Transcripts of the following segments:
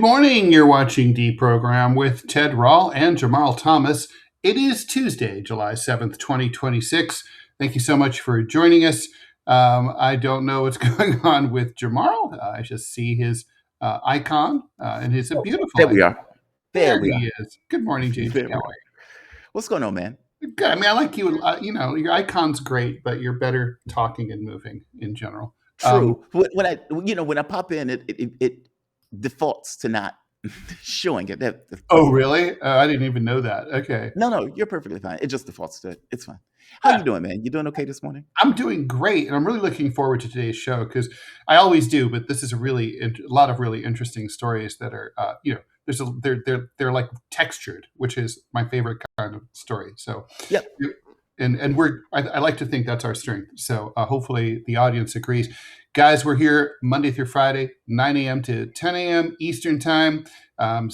morning. You're watching DeProgram with Ted Rall and Jamarl Thomas. It is Tuesday, July 7th, 2026. Thank you so much for joining us. I don't know what's going on with Jamarl. I just see his icon, and it's a beautiful There we icon. are. There we he is. Good morning, JT. There we How are. What's going on, man? are you? Good. I mean, I like you. Your icon's great, but you're better talking and moving in general. True. When I pop in, it defaults to not showing it. Oh, really? I didn't even know that. Okay. No, you're perfectly fine. It just defaults to it. It's fine. How you doing, man? You doing okay this morning? I'm doing great, and I'm really looking forward to today's show because I always do, but this is a lot of really interesting stories that are, they're like textured, which is my favorite kind of story. So, Yep. and I like to think that's our strength. So hopefully the audience agrees. Guys, we're here Monday through Friday, 9 a.m. to 10 a.m. Eastern time. And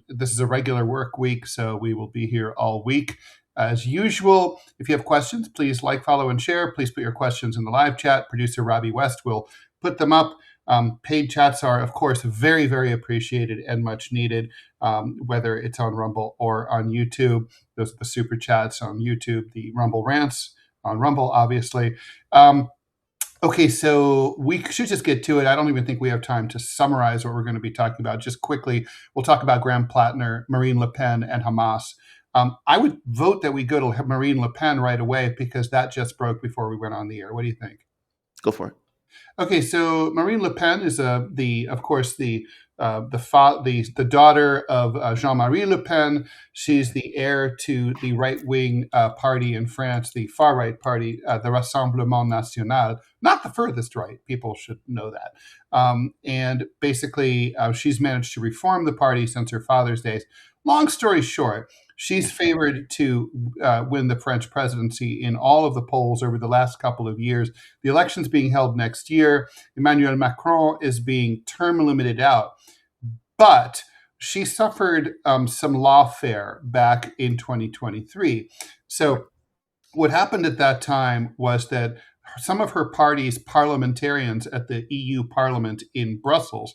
this is a regular work week, so we will be here all week. As usual, if you have questions, please like, follow, and share. Please put your questions in the live chat. Producer Robbie West will put them up. Paid chats are, of course, very, very appreciated and much needed, whether it's on Rumble or on YouTube. Those are the super chats on YouTube, the Rumble rants on Rumble, obviously. Okay, so we should just get to it. I don't even think we have time to summarize what we're going to be talking about. Just quickly, we'll talk about Graham Platner, Marine Le Pen, and Hamas. I would vote that we go to Marine Le Pen right away because that just broke before we went on the air. What do you think? Go for it. Okay, so Marine Le Pen is the daughter of Jean-Marie Le Pen. She's the heir to the right-wing party in France, the far-right party, the Rassemblement National, not the furthest right. People should know that. And basically, she's managed to reform the party since her father's days. Long story short, she's favored to win the French presidency in all of the polls over the last couple of years. The election's being held next year. Emmanuel Macron is being term limited out. But she suffered some lawfare back in 2023. So what happened at that time was that some of her party's parliamentarians at the EU Parliament in Brussels,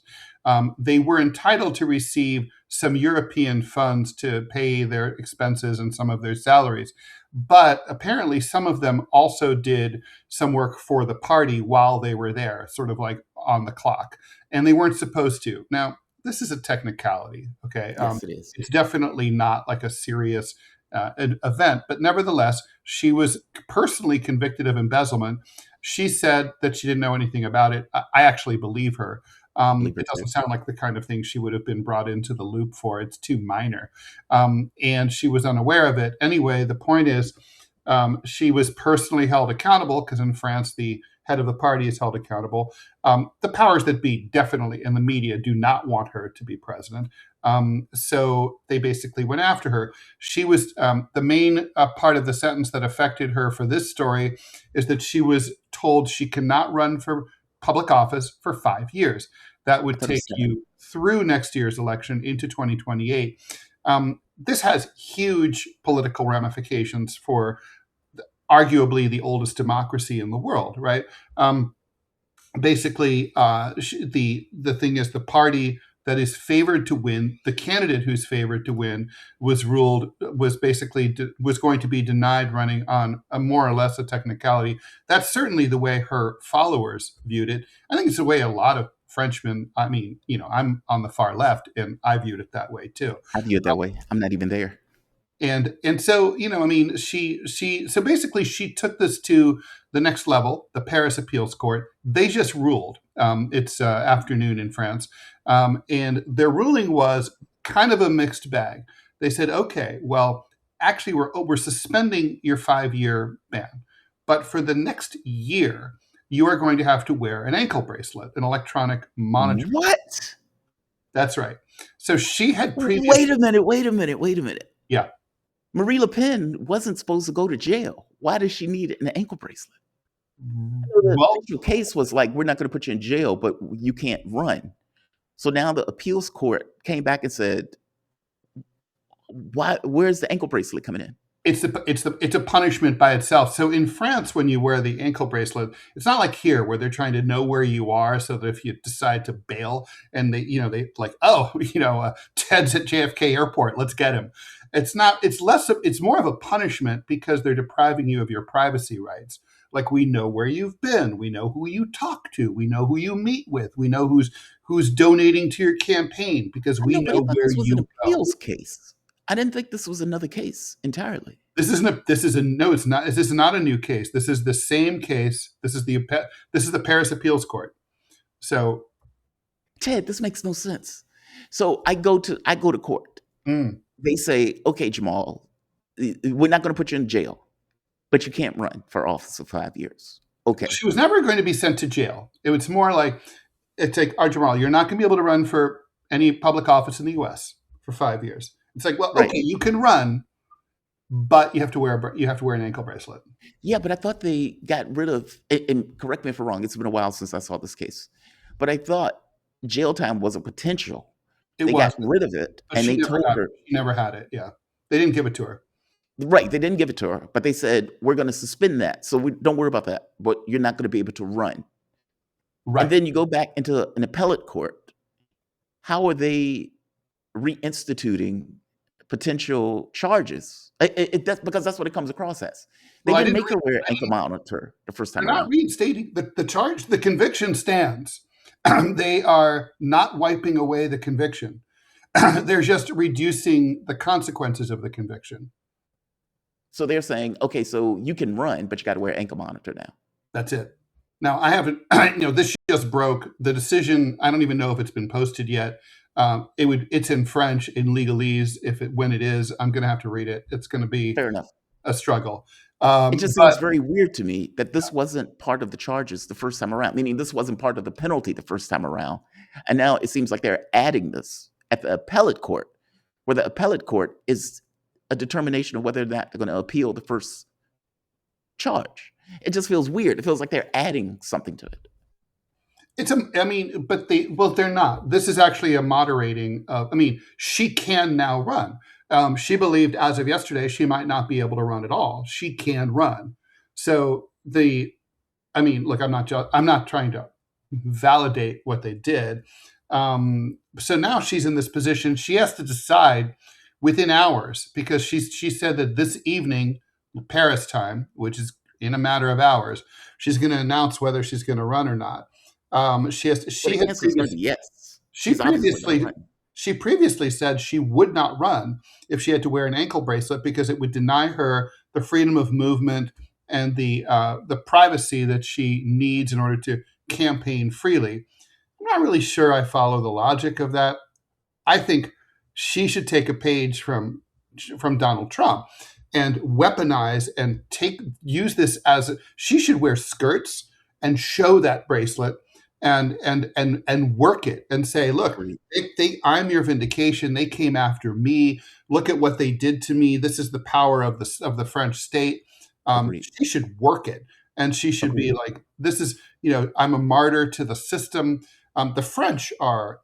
they were entitled to receive some European funds to pay their expenses and some of their salaries. But apparently some of them also did some work for the party while they were there, sort of like on the clock. And they weren't supposed to. Now, this is a technicality, okay? Yes, it is. It's definitely not like a serious event, but nevertheless, she was personally convicted of embezzlement. She said that she didn't know anything about it. I actually believe her. It doesn't sound like the kind of thing she would have been brought into the loop for. It's too minor. And she was unaware of it. Anyway, the point is she was personally held accountable because in France, the head of the party is held accountable. The powers that be definitely in the media do not want her to be president. So they basically went after her. She was the main part of the sentence that affected her for this story is that she was told she cannot run for public office for 5 years. That would take you through next year's election into 2028. This has huge political ramifications for arguably the oldest democracy in the world, right? Basically, the thing is the party that is favored to win, the candidate who's favored to win was going to be denied running on a more or less a technicality. That's certainly the way her followers viewed it. I think it's the way a lot of Frenchmen, I'm on the far left and I viewed it that way too. I view it that way. I'm not even there. And so, so basically she took this to the next level, the Paris Appeals Court. They just ruled. It's afternoon in France. And their ruling was kind of a mixed bag. They said, okay, well, actually, we're suspending your 5-year ban. But for the next year, you are going to have to wear an ankle bracelet, an electronic monitor. What? That's right. So she had previously... Wait a minute. Yeah. Marie Le Pen wasn't supposed to go to jail. Why does she need an ankle bracelet? The case was like, we're not going to put you in jail, but you can't run. So now the appeals court came back and said, where's the ankle bracelet coming in? it's a punishment by itself. So in France, when you wear the ankle bracelet, it's not like here where they're trying to know where you are, so that if you decide to bail and they like, oh, Ted's at JFK Airport, let's get him. It's not. It's less. It's more of a punishment because they're depriving you of your privacy rights. Like, we know where you've been, we know who you talk to, we know who you meet with, we know who's donating to your campaign because I we know, but I know thought where this was an you go. appeals case. I didn't think this was another case entirely. This is not. This is not a new case. This is the same case. This is the Paris Appeals Court. So, Ted, this makes no sense. So I go to court. They say, okay, Jamarl, we're not going to put you in jail, but you can't run for office for 5 years. Okay. she was never going to be sent to jail. It's more like, it's like, Jamarl, you're not going to be able to run for any public office in the U.S. for 5 years. It's like, well, Right. okay, you can run, but you have to wear an ankle bracelet. Yeah, but I thought they got rid of, and correct me if I'm wrong, it's been a while since I saw this case, but I thought jail time was a potential. They got rid of it, But and she they told her. she never had it. Yeah, they didn't give it to her. Right, they didn't give it to her, but they said, we're going to suspend that, so don't worry about that, but you're not going to be able to run. Right. And then you go back into an appellate court. How are they reinstituting potential charges? Because that's what it comes across as. They didn't make her wear an ankle monitor the first time They're not around. reinstating the charge. The conviction stands. They are not wiping away the conviction. They're just reducing the consequences of the conviction. So they're saying, okay, so you can run, but you got to wear an ankle monitor now. That's it. Now, I haven't, this just broke. The decision, I don't even know if it's been posted yet. It's in French, in legalese. When it is, I'm going to have to read it. It's going to be Fair enough. A struggle. It just seems very weird to me that this wasn't part of the charges the first time around, meaning this wasn't part of the penalty the first time around. And now it seems like they're adding this at the appellate court, where the appellate court is a determination of whether or not they're going to appeal the first charge. It just feels weird. It feels like they're adding something to it. They're not. This is actually a moderating. She can now run. She believed as of yesterday she might not be able to run at all. She can run. So look, I'm not trying to validate what they did. So now she's in this position. She has to decide within hours, because she said that this evening, Paris time, which is in a matter of hours, she's going to announce whether she's going to run or not. Yes. She previously said she would not run if she had to wear an ankle bracelet, because it would deny her the freedom of movement and the privacy that she needs in order to campaign freely. I'm not really sure I follow the logic of that. I think she should take a page from Donald Trump and weaponize and use this as she should wear skirts and show that bracelet and work it and say, look, I'm your vindication. They came after me. Look at what they did to me. This is the power of the French state. She should work it, and she should be like, this is, I'm a martyr to the system. The French are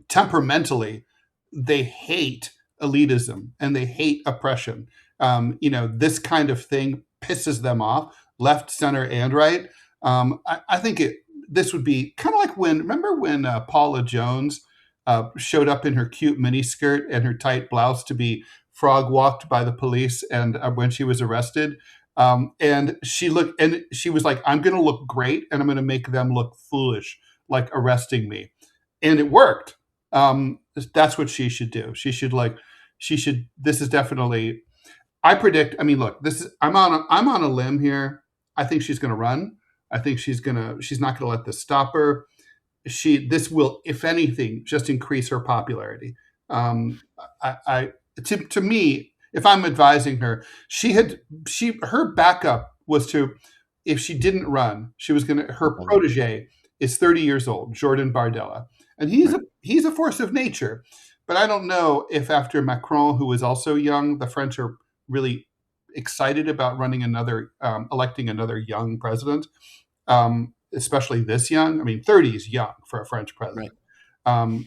temperamentally, they hate elitism and they hate oppression. This kind of thing pisses them off, left, center, and right. I think this would be kind of like remember when Paula Jones showed up in her cute miniskirt and her tight blouse to be frog walked by the police, and when she was arrested, and she was like, I'm going to look great and I'm going to make them look foolish, like arresting me. And it worked. That's what she should do. This is definitely, I predict, look, I'm on a limb here. I think she's going to run. I think she's not going to let this stop her. This will, if anything, just increase her popularity. To me, if I'm advising her, her backup was to, if she didn't run, her protege is 30 years old, Jordan Bardella, and he's a force of nature. But I don't know if after Macron, who is also young, the French are really excited about electing another young president, especially this young. 30 is young for a French president. Right.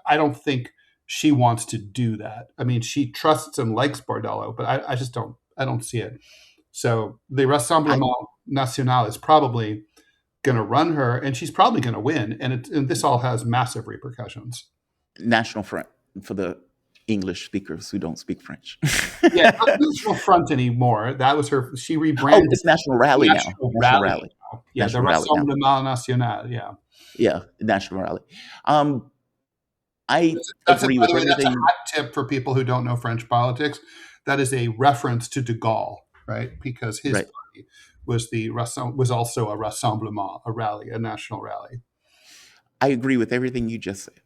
I don't think she wants to do that. I mean, she trusts and likes Bordello, but I just don't see it. So the I Rassemblement National is probably going to run her, and she's probably going to win. And this all has massive repercussions. National Front for the English speakers who don't speak French. Yeah, not National Front anymore. That was her. She Oh, rebranded it's National Rally now. National National Rally. Rally. Now. Yeah, National the Rally now. Rassemblement National. Yeah. Yeah, National Rally. I That's agree with by the way, that's a everything. hot tip for people who don't know French politics. That is a reference to de Gaulle, right? Because his Right. party was also a rassemblement, a rally, a national rally. I agree with everything you just said.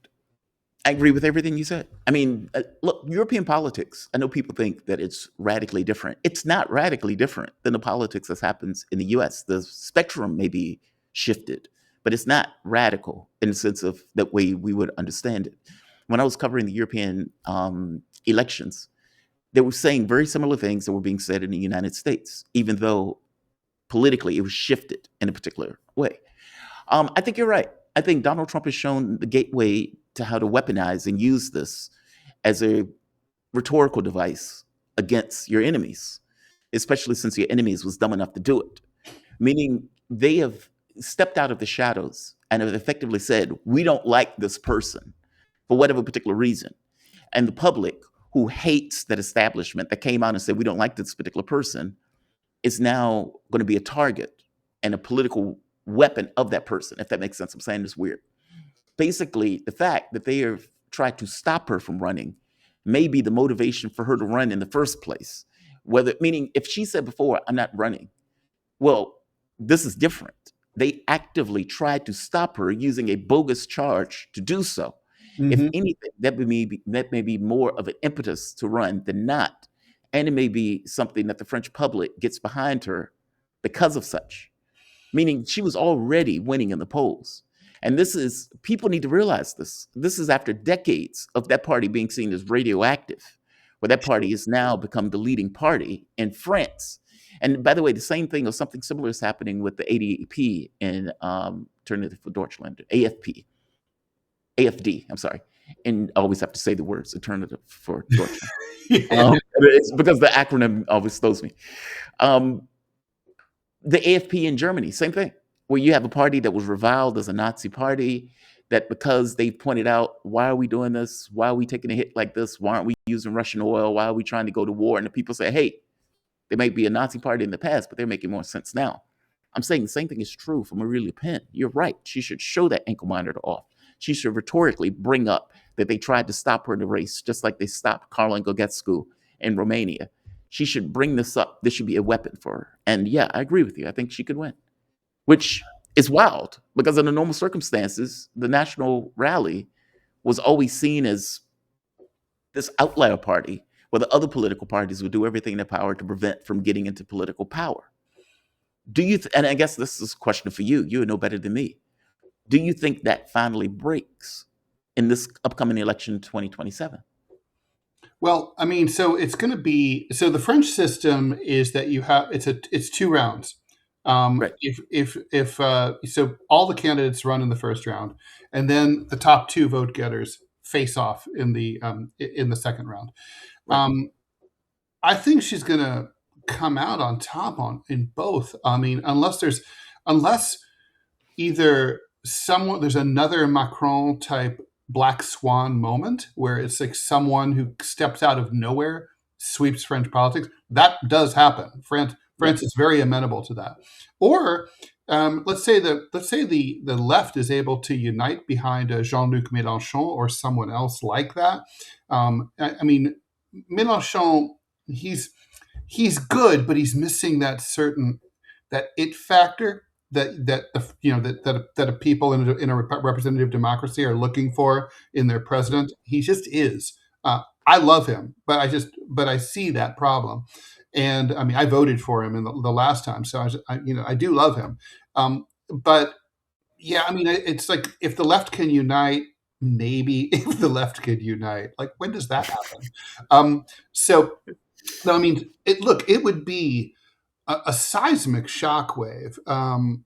I agree with everything you said. I mean, look, European politics, I know people think that it's radically different. It's not radically different than the politics that happens in the US. The spectrum may be shifted, but it's not radical in the sense of that way we would understand it. When I was covering the European elections, they were saying very similar things that were being said in the United States, even though politically it was shifted in a particular way. I think you're right. I think Donald Trump has shown the gateway to how to weaponize and use this as a rhetorical device against your enemies, especially since your enemies was dumb enough to do it. Meaning they have stepped out of the shadows and have effectively said, we don't like this person for whatever particular reason. And the public who hates that establishment that came out and said, we don't like this particular person, is now going to be a target and a political weapon of that person, if that makes sense. I'm saying this weird. Basically, the fact that they have tried to stop her from running may be the motivation for her to run in the first place. Whether, meaning, if she said before, I'm not running, well, this is different. They actively tried to stop her using a bogus charge to do so. If anything, that may be more of an impetus to run than not. And it may be something that the French public gets behind her because of such. Meaning she was already winning in the polls. And this is, people need to realize this. This is after decades of that party being seen as radioactive, where that party has now become the leading party in France. And by the way, the same thing or something similar is happening with the ADP in Alternative for Deutschland, AFD, I'm sorry. And I always have to say the words Alternative for Deutschland. It's because the acronym always throws me. The AFP in Germany, same thing, where you have a party that was reviled as a Nazi party, that because they pointed out, why are we doing this? Why are we taking a hit like this? Why aren't we using Russian oil? Why are we trying to go to war? And the people say, hey, they might be a Nazi party in the past, but they're making more sense now. I'm saying the same thing is true for Marine Le Pen. You're right. She should show that ankle monitor off. She should rhetorically bring up that they tried to stop her in the race, just like they stopped Carlin Gogetscu in Romania. She should bring this up. This should be a weapon for her. And yeah, I agree with you. I think she could win, which is wild because under normal circumstances, the National Rally was always seen as this outlier party where the other political parties would do everything in their power to prevent from getting into political power. Do you, and I guess this is a question for you, you would know better than me. Do you think that finally breaks in this upcoming election 2027? Well, I mean, so it's going to be, so the French system is that you have, it's 2 rounds. Right. So all the candidates run in the first round, and then the top 2 vote getters face off in the second round. Right. I think she's going to come out on top in both. I mean, unless either there's another Macron type black swan moment where it's like someone who steps out of nowhere, sweeps French politics. That does happen. France is very amenable to that. Or let's say the left is able to unite behind Jean-Luc Mélenchon or someone else like that. I mean, Mélenchon, he's good, but he's missing that it factor that people in a representative democracy are looking for in their president. He just is. I love him, but I see that problem, and I mean I voted for him in the last time, so I do love him. But yeah, I mean it's like if the left can unite, maybe if the left could unite, like when does that happen? So no, I mean it would be a seismic shockwave.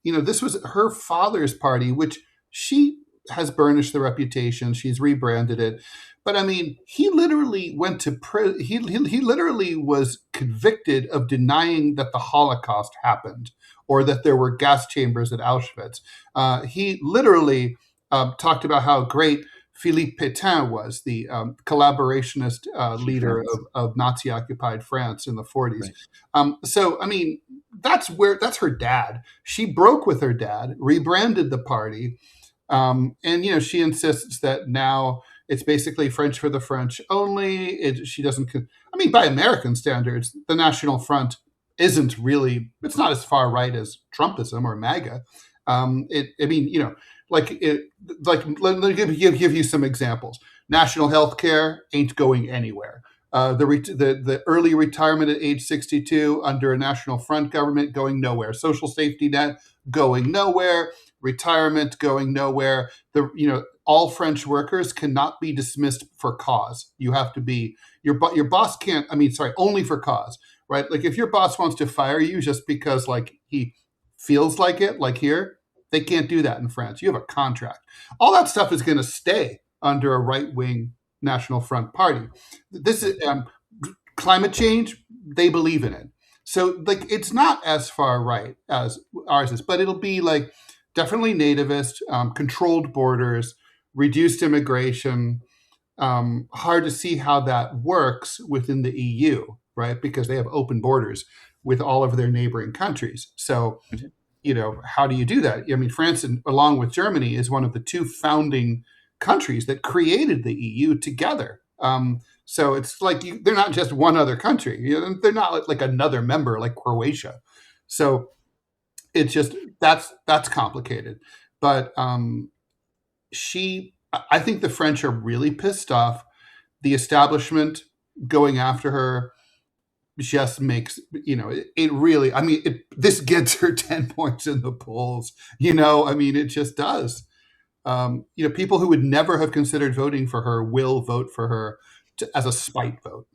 This was her father's party, which she has burnished the reputation. She's rebranded it. But I mean, he literally went to he literally was convicted of denying that the Holocaust happened or that there were gas chambers at Auschwitz. He literally talked about how great Philippe Pétain was, the collaborationist leader of Nazi-occupied France in the 40s. Right. So, I mean, that's her dad. She broke with her dad, rebranded the party, and she insists that now it's basically French for the French only. She doesn't. I mean, by American standards, the National Front isn't really. It's not as far right as Trumpism or MAGA. Let me give you some examples. National health care ain't going anywhere. The early retirement at age 62 under a National Front government going nowhere. Social safety net going nowhere. Retirement going nowhere. All French workers cannot be dismissed for cause. You have to be your boss can't. Only for cause, right? Like if your boss wants to fire you just because like he feels like it, like here. They can't do that in France. You have a contract. All that stuff is going to stay under a right-wing National Front party. This is climate change. They believe in it. So like it's not as far right as ours is, but it'll be like definitely nativist, controlled borders, reduced immigration. Hard to see how that works within the EU, right? Because they have open borders with all of their neighboring countries. So how do you do that? I mean, France, along with Germany, is one of the two founding countries that created the EU together. So it's like they're not just one other country. They're not like another member like Croatia. So it's just that's complicated. But I think the French are really pissed off. The establishment going after her just makes it really. I mean, this gets her 10 points in the polls. It just does. People who would never have considered voting for her will vote for her as a spite vote.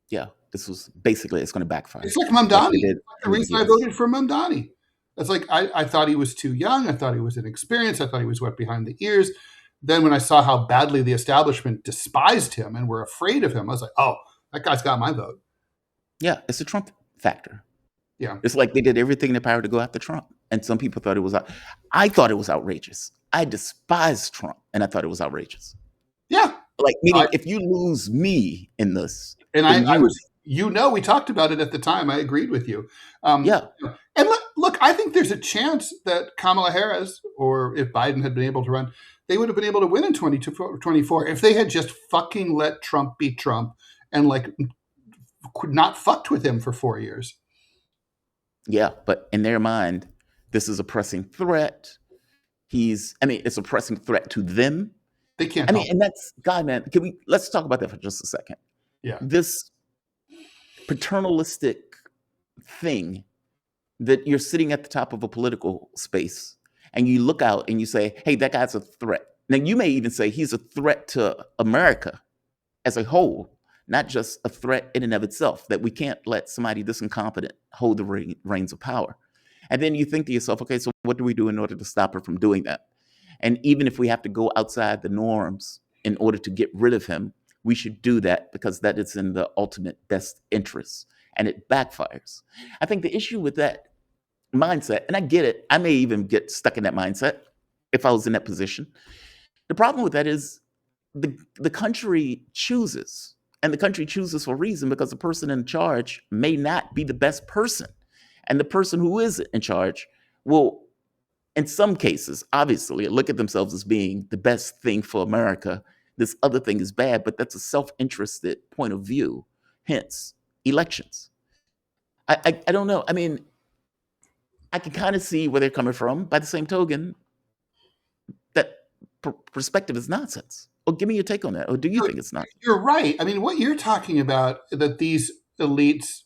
Yeah, this was basically it's going to backfire. It's like Mamdani. Like the reason I voted for Mamdani. It's like I thought he was too young. I thought he was inexperienced. I thought he was wet behind the ears. Then when I saw how badly the establishment despised him and were afraid of him, I was like, oh, that guy's got my vote. Yeah, it's a Trump factor. Yeah. It's like they did everything in their power to go after Trump. And some people thought it was I thought it was outrageous. I despised Trump and I thought it was outrageous. Yeah. Like meaning if you lose me in this. And I was we talked about it at the time. I agreed with you. Yeah. And look, I think there's a chance that Kamala Harris, or if Biden had been able to run, they would have been able to win in 2024 if they had just fucking let Trump be Trump and like not fucked with him for 4 years. Yeah, but in their mind, this is a pressing threat. It's a pressing threat to them. They can't. And that's God, man. Let's talk about that for just a second. Yeah. This paternalistic thing that you're sitting at the top of a political space and you look out and you say, hey, that guy's a threat. Now, you may even say he's a threat to America as a whole, not just a threat in and of itself, that we can't let somebody this incompetent hold the reins of power. And then you think to yourself, okay, so what do we do in order to stop her from doing that? And even if we have to go outside the norms in order to get rid of him, we should do that because that is in the ultimate best interest. And it backfires. I think the issue with that mindset, and I get it, I may even get stuck in that mindset if I was in that position. The problem with that is the country chooses. And the country chooses for a reason because the person in charge may not be the best person. And the person who is in charge will, in some cases, obviously, look at themselves as being the best thing for America. This other thing is bad, but that's a self-interested point of view, hence elections. I don't know. I mean, I can kind of see where they're coming from. By the same token, that perspective is nonsense. Or give me your take on that. Or do you think it's not? You're right. I mean, what you're talking about that these elites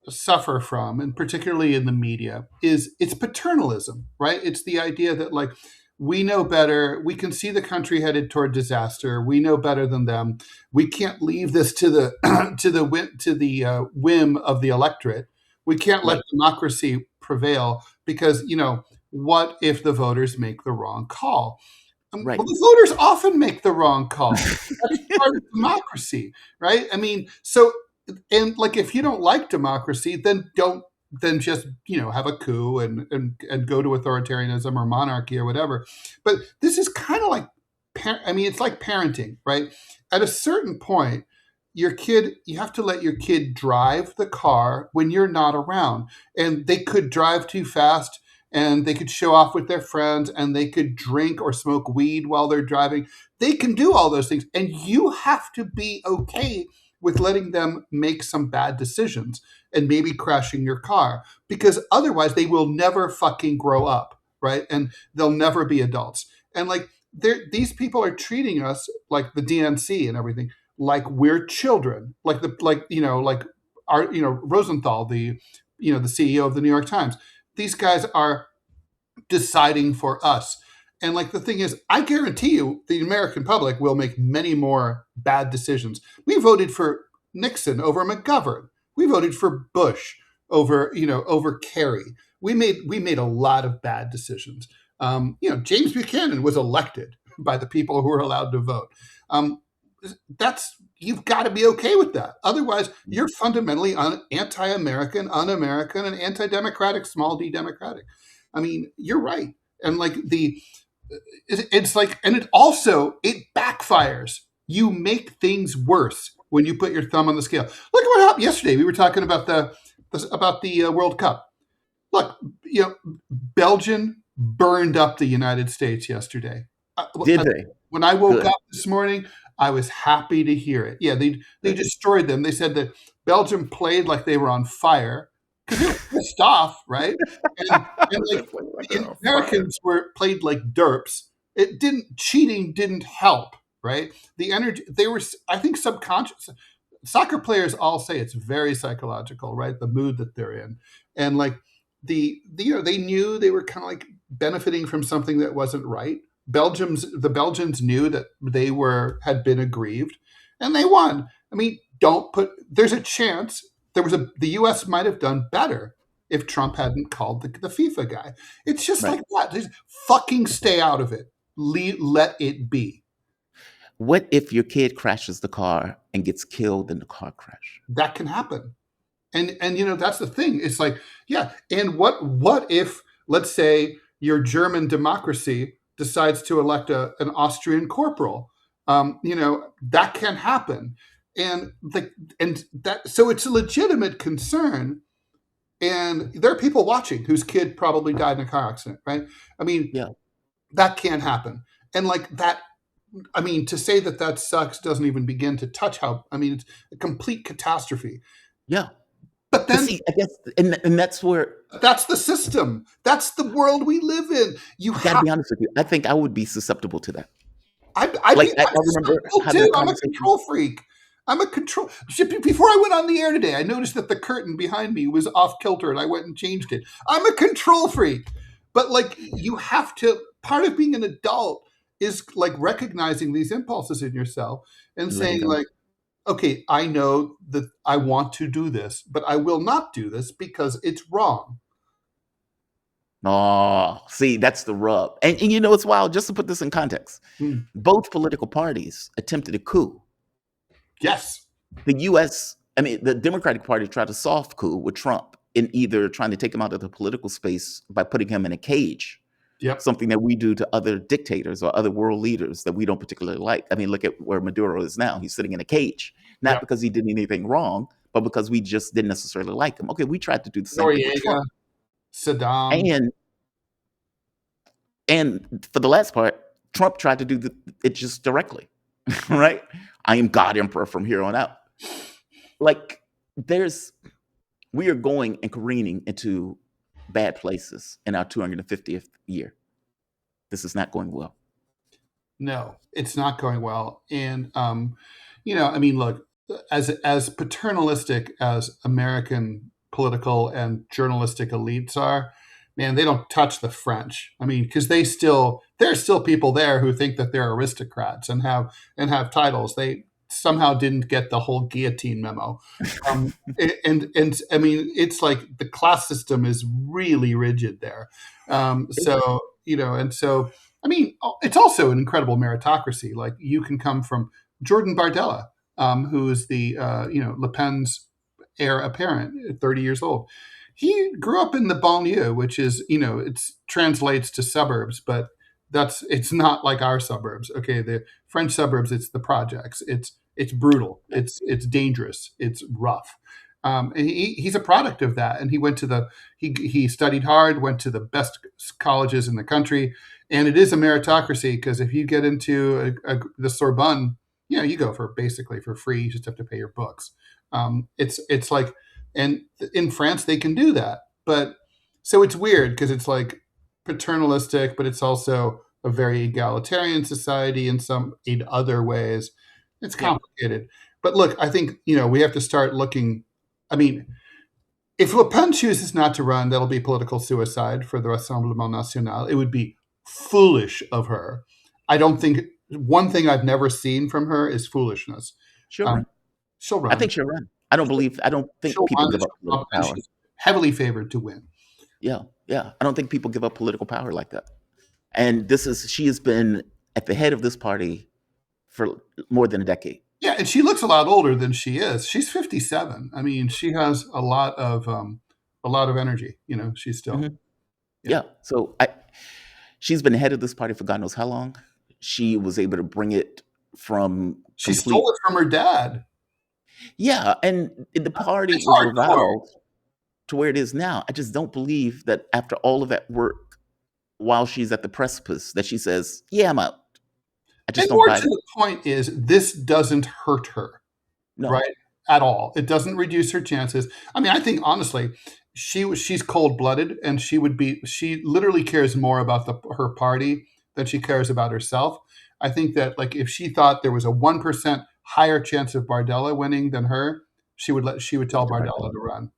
suffer from, and particularly in the media, it's paternalism, right? It's the idea that like we know better. We can see the country headed toward disaster. We know better than them. We can't leave this to the whim of the electorate. We can't let democracy prevail because what if the voters make the wrong call? Right. Well, the voters often make the wrong call. That's part of democracy, right? I mean, so and like if you don't like democracy, then don't then just have a coup and go to authoritarianism or monarchy or whatever. But this is kind of like, I mean, it's like parenting, right? At a certain point, you have to let your kid drive the car when you're not around, and they could drive too fast, and they could show off with their friends, and they could drink or smoke weed while they're driving. They can do all those things, and you have to be okay with letting them make some bad decisions and maybe crashing your car, because otherwise they will never fucking grow up, right? And they'll never be adults. And like these people are treating us, like the DNC and everything, like we're children, like our Rosenthal, the CEO of the New York Times. These guys are deciding for us. And like the thing is, I guarantee you the American public will make many more bad decisions. We voted for Nixon over McGovern. We voted for Bush over Kerry. We made a lot of bad decisions. James Buchanan was elected by the people who were allowed to vote. You've got to be okay with that. Otherwise, you're fundamentally anti-American, un-American, and anti-democratic, small d democratic. I mean, you're right. And like it's like, and it backfires. You make things worse when you put your thumb on the scale. Look at what happened yesterday. We were talking about the World Cup. Look, Belgium burned up the United States yesterday. Did they? When I woke up this morning, I was happy to hear it. Yeah, they destroyed them. They said that Belgium played like they were on fire because they were pissed off, right? And like the Americans played like derps. Cheating didn't help, right? The energy they were, I think, subconscious. Soccer players all say it's very psychological, right? The mood that they're in, and like they knew they were kind of like benefiting from something that wasn't right. The Belgians knew that they had been aggrieved, and they won. I mean, there's a chance the U.S. might have done better if Trump hadn't called the FIFA guy. It's just right. Like that. Just fucking stay out of it. Let it be. What if your kid crashes the car and gets killed in the car crash? That can happen. And that's the thing. It's like, yeah. And what if, let's say, your German democracy decides to elect an Austrian corporal? That can happen. So it's a legitimate concern. And there are people watching whose kid probably died in a car accident, right? I mean, yeah. That can happen. And like that, I mean, to say that sucks doesn't even begin to touch it's a complete catastrophe. Yeah. But then, see, I guess, and that's where... That's the system. That's the world we live in. You got to be honest with you. I think I would be susceptible to that. I remember too. I'm a control freak. Before I went on the air today, I noticed that the curtain behind me was off kilter, and I went and changed it. I'm a control freak. But like, you have to... Part of being an adult is like recognizing these impulses in yourself and saying like, okay, I know that I want to do this, but I will not do this because it's wrong. Oh, see, that's the rub. And it's wild, just to put this in context. Both political parties attempted a coup. Yes. The U.S., the Democratic Party tried a soft coup with Trump in either trying to take him out of the political space by putting him in a cage. Yep. Something that we do to other dictators or other world leaders that we don't particularly like. I mean, look at where Maduro is now. He's sitting in a cage, not because he did anything wrong, but because we just didn't necessarily like him. Okay, we tried to do the same thing with Trump. Saddam. And for the last part, Trump tried to do it just directly, right? I am God Emperor from here on out. Like, we are going and careening into bad places in our 250th year. This is not going well. No, it's not going well. And, look, as paternalistic as American political and journalistic elites are, man, they don't touch the French. I mean, because there's still people there who think that they're aristocrats and have titles. They somehow didn't get the whole guillotine memo. And I mean, it's like the class system is really rigid there. So I mean, it's also an incredible meritocracy. Like you can come from Jordan Bardella, who is the Le Pen's heir apparent at 30 years old. He grew up in the banlieue, which is it translates to suburbs, but it's not like our suburbs. Okay, the French suburbs, it's the projects. It's brutal. It's dangerous. It's rough. And he's a product of that. And he went to he studied hard, went to the best colleges in the country, and it is a meritocracy because if you get into the Sorbonne, you go for basically for free. You just have to pay your books. It's like, and in France they can do that, but so it's weird because it's like paternalistic, but it's also a very egalitarian society in other ways. It's complicated. But look, I think we have to start looking. I mean, if Le Pen chooses not to run, that'll be political suicide for the Rassemblement National. It would be foolish of her. I don't think one thing I've never seen from her is foolishness. She'll run. She'll run. I think she'll run. I don't think people give up political power. She's heavily favored to win. Yeah. I don't think people give up political power like that. And she has been at the head of this party for more than a decade. Yeah, and she looks a lot older than she is. She's 57. I mean, she has a lot of energy. She's still. Mm-hmm. Yeah. So she's been head of this party for God knows how long. She was able to bring it from. She stole it from her dad. Yeah, and the party was revolved to where it is now. I just don't believe that after all of that work, while she's at the precipice, that she says, "Yeah, I'm out." I just don't buy it. The point is, this doesn't hurt her, right? At all. It doesn't reduce her chances. I mean, I think honestly, she's cold-blooded, and she literally cares more about her party than she cares about herself. I think that like if she thought there was a 1% higher chance of Bardella winning than her, she would tell Bardella to run.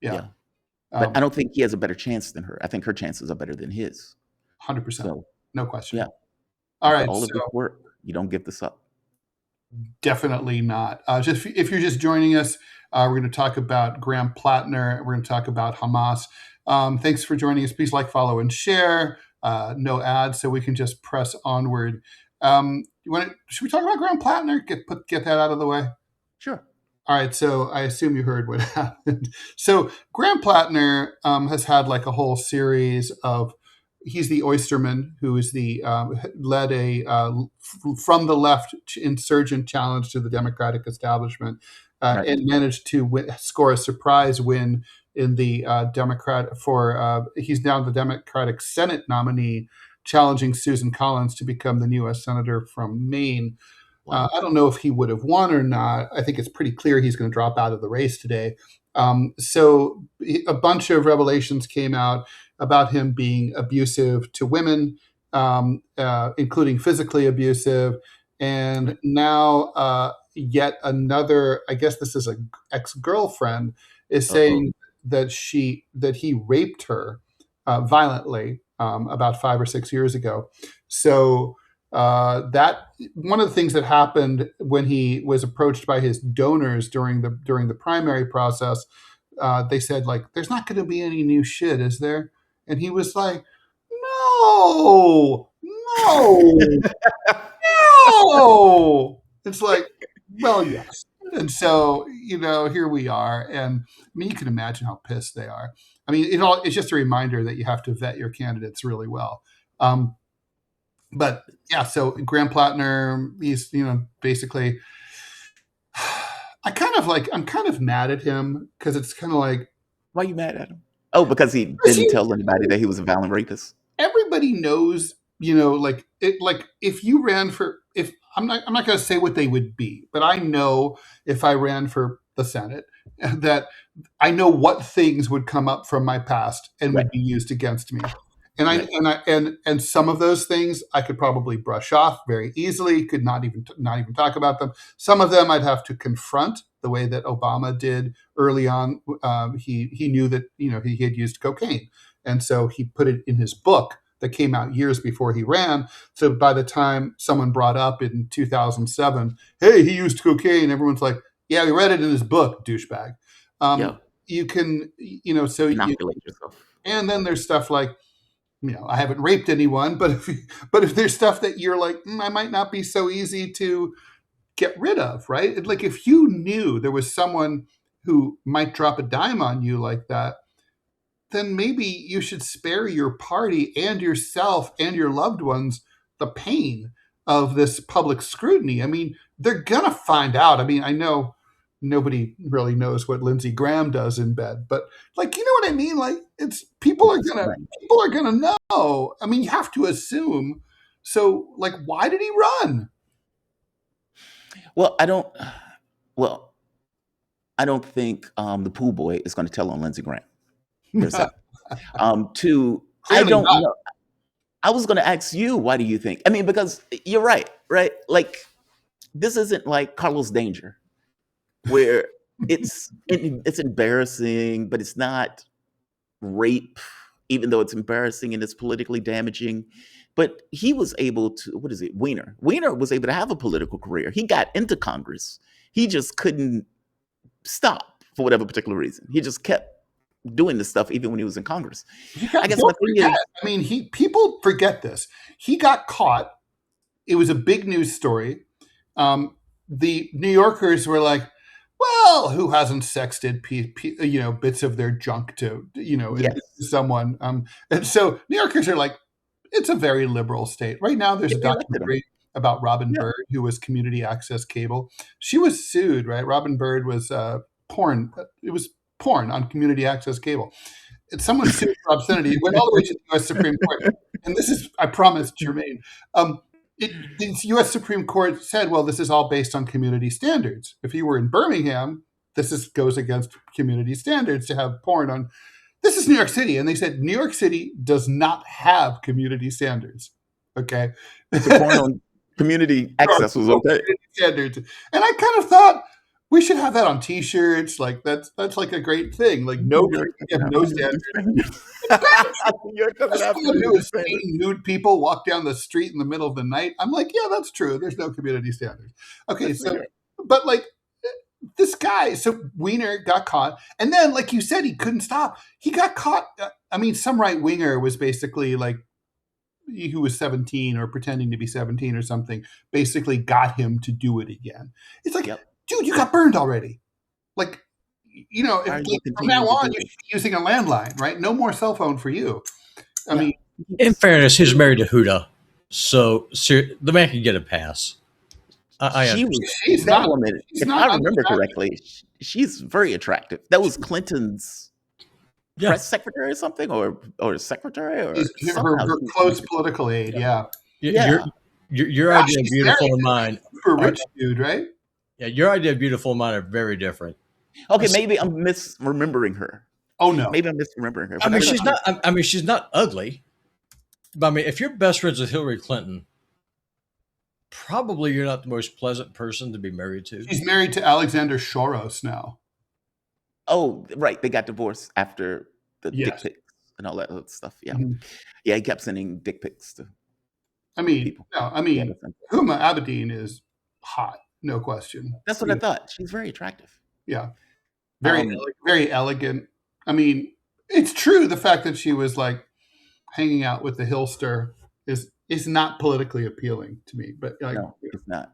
Yeah. But I don't think he has a better chance than her. I think her chances are better than his. 100%. So, no question. Yeah. All right. All of this work, you don't give this up. Definitely not. Just if you're just joining us, we're going to talk about Graham Platner. We're going to talk about Hamas. Thanks for joining us. Please like, follow, and share. No ads, so we can just press onward. Should we talk about Graham Platner? Get that out of the way? Sure. All right. So I assume you heard what happened. So Graham Platner has had like a whole series of. He's the oysterman who is led from the left insurgent challenge to the Democratic establishment, and managed to score a surprise win in the he's now the Democratic Senate nominee, challenging Susan Collins to become the new U.S. Senator from Maine. Wow. I don't know if he would have won or not. I think it's pretty clear he's going to drop out of the race today. So a bunch of revelations came out about him being abusive to women, including physically abusive. And now yet another, I guess this is an ex-girlfriend, is saying that he raped her violently about 5 or 6 years ago. So that one of the things that happened when he was approached by his donors during the primary process, they said like, "There's not going to be any new shit, is there?" And he was like, "No. It's like, well, yes." And so, here we are. And I mean, you can imagine how pissed they are. I mean, it's just a reminder that you have to vet your candidates really well. But yeah, so Graham Platner, he's, basically, I'm kind of mad at him because it's kind of like. Why are you mad at him? Oh, because he didn't tell anybody that he was a violent rapist. Everybody knows, if you ran for, I'm not going to say what they would be, but I know if I ran for the Senate that I know what things would come up from my past and would be used against me. And some of those things I could probably brush off very easily, could not even talk about them. Some of them I'd have to confront the way that Obama did early on. He knew that, he had used cocaine. And so he put it in his book that came out years before he ran. So by the time someone brought up in 2007, "Hey, he used cocaine," everyone's like, "Yeah, we read it in his book, douchebag." You can, so inoculate yourself. And then there's stuff like, I haven't raped anyone, but if there's stuff that you're like, I might not be so easy to get rid of, right? Like if you knew there was someone who might drop a dime on you like that, then maybe you should spare your party and yourself and your loved ones the pain of this public scrutiny. I mean, they're gonna find out. I mean, I know nobody really knows what Lindsey Graham does in bed, but like, you know what I mean? Like, it's people are gonna know. I mean, you have to assume. So, like, why did he run? Well, I don't. Well, I don't think the pool boy is going to tell on Lindsey Graham. There's that. Two, I Clearly don't not. know. I was going to ask you, why do you think? I mean, because you're right? Like, this isn't like Carlos Danger, where it's embarrassing, but it's not rape, even though it's embarrassing and it's politically damaging. But he was able to, what is it, Weiner? Weiner was able to have a political career. He got into Congress. He just couldn't stop for whatever particular reason. He just kept doing this stuff even when he was in Congress. I guess my thing is, I mean, people forget this. He got caught. It was a big news story. The New Yorkers were like, well, who hasn't sexted bits of their junk to yes, someone? And so New Yorkers are like, it's a very liberal state. Right now, there's a they elected him. documentary about Robin Yeah. Bird, who was community access cable. She was sued, right? Robin Bird was porn. It was porn on community access cable. And someone sued for obscenity. It went all the way to the U.S. Supreme Court. And this is, I promise, germane. The U.S. Supreme Court said, well, this is all based on community standards. If you were in Birmingham, goes against community standards to have porn on. This is New York City. And they said New York City does not have community standards. Okay. So porn on community access was okay. Standards. And I kind of thought we should have that on T-shirts. Like that's like a great thing. Like no standards. Someone who is seeing nude people walk down the street in the middle of the night. I'm like, yeah, that's true. There's no community standards. Okay, so but like this guy, so Weiner got caught, and then like you said, he couldn't stop. He got caught. I mean, some right winger was basically like, who was 17 or pretending to be 17 or something, basically got him to do it again. It's like, dude, you got burned already. Like, if from now on you should be using a landline, right? No more cell phone for you. I mean, in fairness, he's married to Huda, so the man can get a pass. She's that woman. If I remember correctly, she's very attractive. That was Clinton's press secretary or something, or secretary, or her close political aide. Yeah. Your idea of beautiful and mine, for a rich dude, right? Yeah, your idea of beautiful and mine are very different. Okay, maybe I'm misremembering her. Oh no, maybe I'm misremembering her. I mean, she's not. I mean, she's not ugly. But I mean, if you're best friends with Hillary Clinton, probably you're not the most pleasant person to be married to. She's married to Alexander Soros now. Oh, right. They got divorced after the dick pics and all that other stuff. Yeah. Mm-hmm. Yeah, he kept sending dick pics to people. No, I mean, Huma Abedin is hot, no question. That's what I thought. She's very attractive. Yeah. Very elegant. I mean, it's true the fact that she was like hanging out with the Hillster is not politically appealing to me. But no, it's not.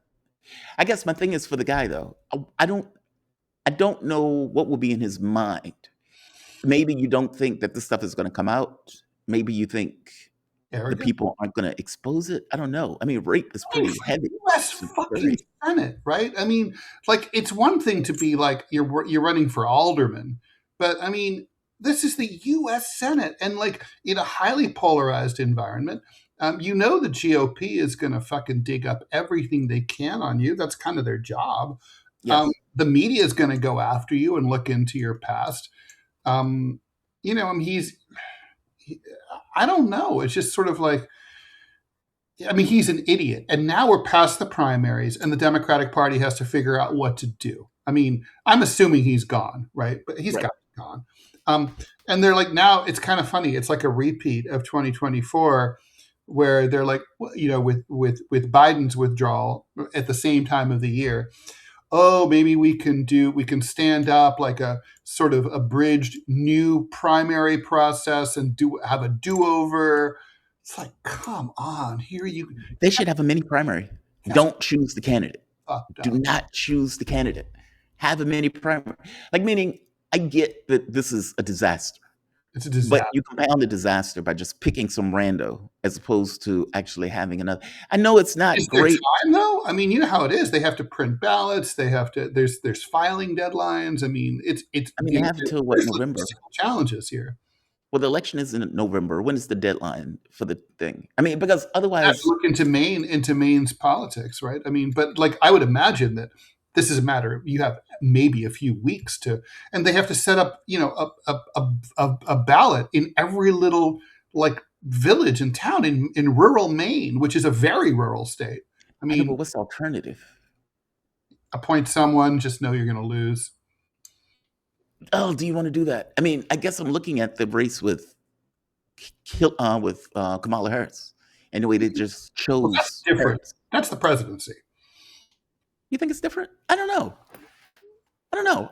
I guess my thing is for the guy though. I don't know what will be in his mind. Maybe you don't think that this stuff is going to come out. Maybe you think the people aren't going to expose it. I don't know. I mean, rape is pretty heavy. U.S. fucking Senate, right? I mean, like it's one thing to be like you're running for alderman, but I mean, this is the U.S. Senate, and like in a highly polarized environment, the GOP is going to fucking dig up everything they can on you. That's kind of their job. Yes. The media is going to go after you and look into your past. I mean, I don't know. It's just sort of like, I mean, he's an idiot. And now we're past the primaries and the Democratic Party has to figure out what to do. I mean, I'm assuming he's gone, right? But he's got to be gone. And they're like, now it's kind of funny. It's like a repeat of 2024 where they're like, with Biden's withdrawal at the same time of the year. oh, maybe we can stand up like a sort of abridged new primary process and have a do-over. It's like, come on, They should have a mini primary. Don't choose the candidate. Do not choose the candidate. Have a mini primary. Like, meaning, I get that this is a disaster. It's a disaster. But you compound the disaster by just picking some rando as opposed to actually having another. I know it's not Is great. there time though? I mean, you know how it is. They have to print ballots. They have to. There's filing deadlines. I mean, it's. I mean, they have until what, November? Challenges here. Well, the election is in November. When is the deadline for the thing? I mean, because otherwise, look into Maine's politics, right? I mean, but like I would imagine that this is a matter. You have maybe a few weeks and they have to set up, a ballot in every little like village and town in rural Maine, which is a very rural state. I mean, but what's the alternative? Appoint someone, just know you're going to lose. Oh, do you want to do that? I mean, I guess I'm looking at the race with Kamala Harris, and the way they just chose. Well, that's different. Harris. That's the presidency. You think it's different? I don't know.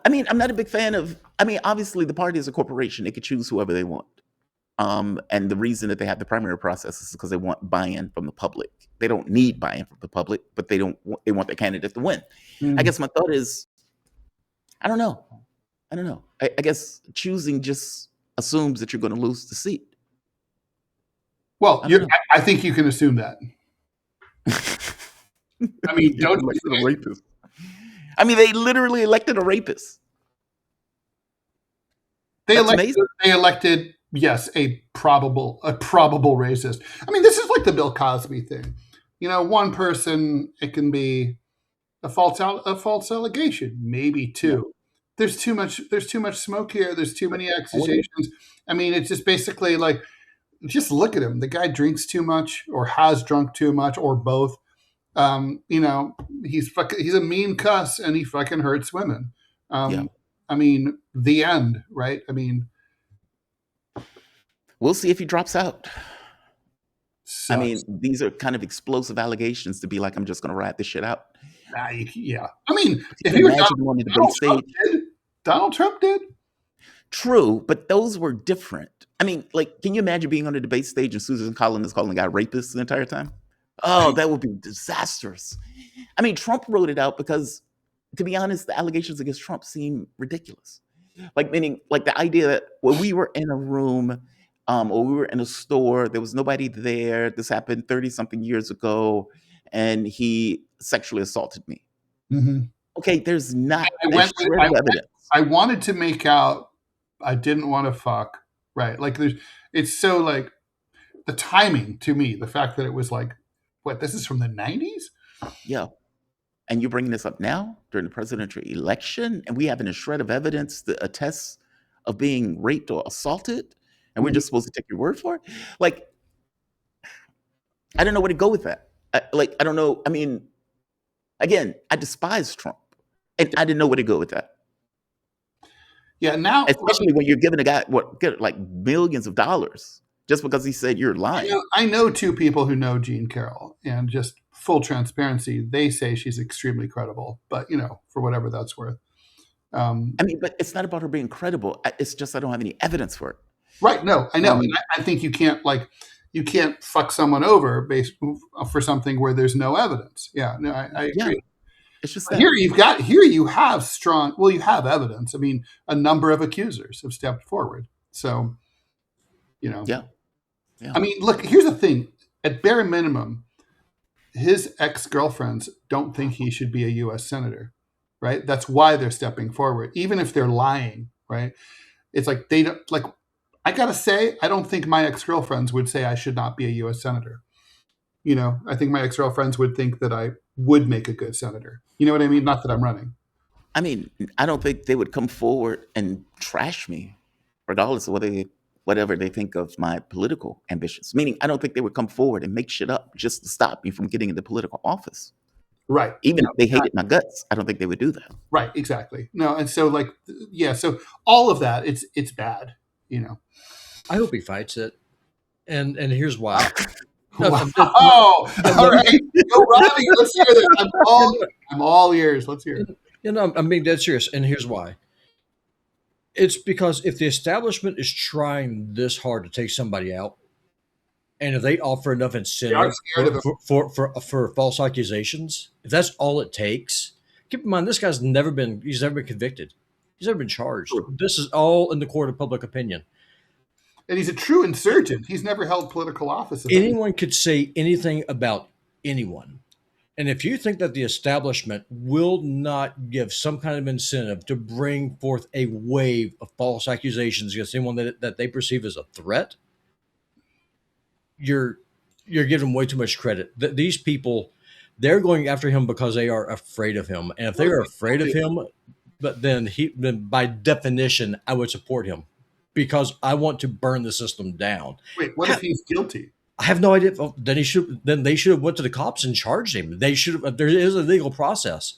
I mean, I'm not a big fan of. I mean, obviously, the party is a corporation; they could choose whoever they want. And the reason that they have the primary process is because they want buy-in from the public. They don't need buy-in from the public, but they want their candidate to win. I guess my thought is, I don't know. I guess choosing just assumes that you're going to lose the seat. Well, I think you can assume that. I mean, don't elect a rapist. I mean, they literally elected a rapist. They elected, yes, a probable racist. I mean, this is like the Bill Cosby thing. One person, it can be a false allegation, maybe two. Yeah. There's too much smoke here. There's too many accusations. I mean, it's just basically like, just look at him. The guy drinks too much, or has drunk too much, or both. He's a mean cuss, and he fucking hurts women. I mean, the end, right? I mean, we'll see if he drops out. Sucks. I mean, these are kind of explosive allegations to be like, I'm just going to rat this shit out. Yeah. I mean, if you imagine on the debate stage, Donald Trump did. True, but those were different. I mean, like, can you imagine being on the debate stage and Susan Collins is calling the guy rapist the entire time? Oh, that would be disastrous. I mean, Trump wrote it out because, to be honest, the allegations against Trump seem ridiculous. Like, meaning, like the idea that when we were in a room or we were in a store, there was nobody there. This happened 30-something years ago, and he sexually assaulted me. Mm-hmm. Okay, there's not a shred of evidence. I wanted to make out. I didn't want to fuck. Right. Like, it's so like the timing to me, the fact that it was like, what, this is from the 90s? Yeah. And you're bringing this up now during the presidential election, and we haven't a shred of evidence that attests of being raped or assaulted, and we're just supposed to take your word for it? Like, I don't know where to go with that. I don't know. I mean, again, I despise Trump, and I didn't know where to go with that. Yeah, now, especially when you're giving a guy like millions of dollars just because he said you're lying. I know two people who know Jean Carroll, and just full transparency, they say she's extremely credible. But for whatever that's worth. I mean, but it's not about her being credible. It's just I don't have any evidence for it. Right? No, I know. And I think you can't fuck someone over based for something where there's no evidence. Yeah, no, I agree. Yeah. It's just that. Here you have evidence. I mean, a number of accusers have stepped forward. So, Yeah. I mean, look, here's the thing. At bare minimum, his ex-girlfriends don't think he should be a U.S. senator, right? That's why they're stepping forward, even if they're lying, right? It's like they don't like. I gotta say, I don't think my ex-girlfriends would say I should not be a U.S. senator. I think my ex-girlfriends would think that I would make a good senator. You know what I mean? Not that I'm running. I mean, I don't think they would come forward and trash me, regardless of whatever they think of my political ambitions. Meaning, I don't think they would come forward and make shit up just to stop me from getting into political office. Right. Even if they hated my guts, I don't think they would do that. Right. Exactly. No. And so, so all of that, it's bad. I hope he fights it, and here's why. Wow. All right. Go, Robbie. Let's hear this. I'm all ears. Let's hear it. I'm being dead serious, and here's why. It's because if the establishment is trying this hard to take somebody out, and if they offer enough They are incentive scared of him. for false accusations, if that's all it takes, keep in mind this guy's never been convicted. He's never been charged. Sure. This is all in the court of public opinion. And he's a true insurgent. He's never held political office. Anyone could say anything about anyone. And if you think that the establishment will not give some kind of incentive to bring forth a wave of false accusations against anyone that they perceive as a threat, you're giving way too much credit. These people, they're going after him because they are afraid of him. And if they are afraid of him, then by definition, I would support him because I want to burn the system down. Wait, what if he's guilty? I have no idea. Then they should have went to the cops and charged him. They should have. There is a legal process.